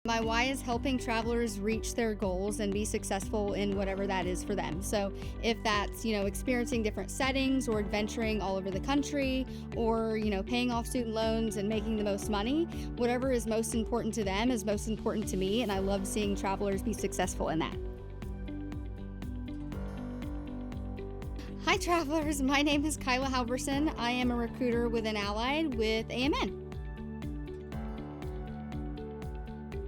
My why is helping travelers reach their goals and be successful in whatever that is for them. So if that's, experiencing different settings or adventuring all over the country or, paying off student loans and making the most money, whatever is most important to them is most important to me. And I love seeing travelers be successful in that. Hi travelers, my name is Kyla Halverson. I am a recruiter within Allied with AMN.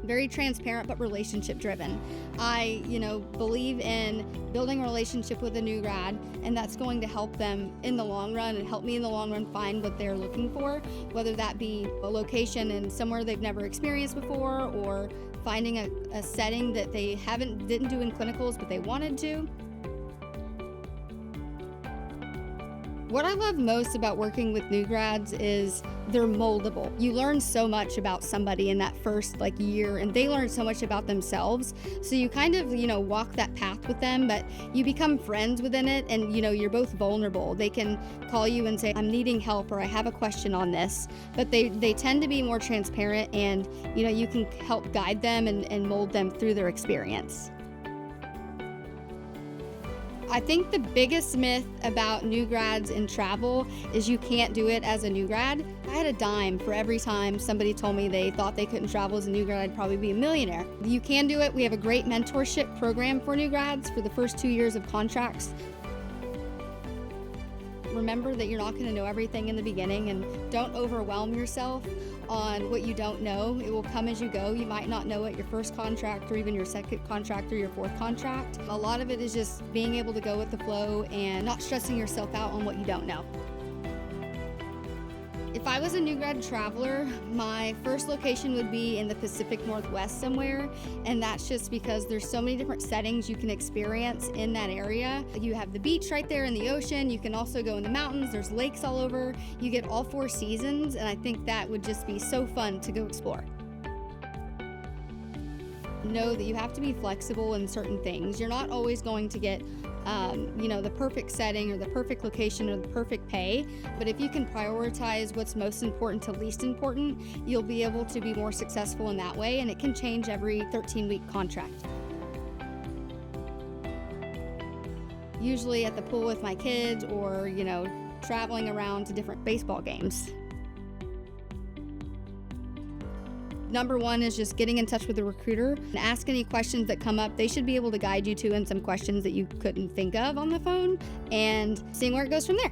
Very transparent but relationship driven. I, believe in building a relationship with a new grad, and that's going to help them in the long run and help me in the long run find what they're looking for, whether that be a location in somewhere they've never experienced before or finding a setting that they didn't do in clinicals but they wanted to. What I love most about working with new grads is they're moldable. You learn so much about somebody in that first year, and they learn so much about themselves. So you kind of, walk that path with them, but you become friends within it, and you're both vulnerable. They can call you and say, I'm needing help, or I have a question on this, but they tend to be more transparent, and you can help guide them and mold them through their experience. I think the biggest myth about new grads in travel is you can't do it as a new grad. I had a dime for every time somebody told me they thought they couldn't travel as a new grad. I'd probably be a millionaire. You can do it. We have a great mentorship program for new grads for the first 2 years of contracts. Remember that you're not going to know everything in the beginning, and don't overwhelm yourself on what you don't know. It will come as you go. You might not know it your first contract or even your second contract or your fourth contract. A lot of it is just being able to go with the flow and not stressing yourself out on what you don't know. If I was a new grad traveler, my first location would be in the Pacific Northwest somewhere, and that's just because there's so many different settings you can experience in that area. You have the beach right there in the ocean. You can also go in the mountains. There's lakes all over. You get all 4 seasons, and I think that would just be so fun to go explore. Know that you have to be flexible in certain things. You're not always going to get the perfect setting or the perfect location or the perfect pay, but if you can prioritize what's most important to least important, you'll be able to be more successful in that way, and it can change every 13-week contract. Usually at the pool with my kids or, traveling around to different baseball games. Number one is just getting in touch with the recruiter and ask any questions that come up. They should be able to guide you to in some questions that you couldn't think of on the phone, and seeing where it goes from there.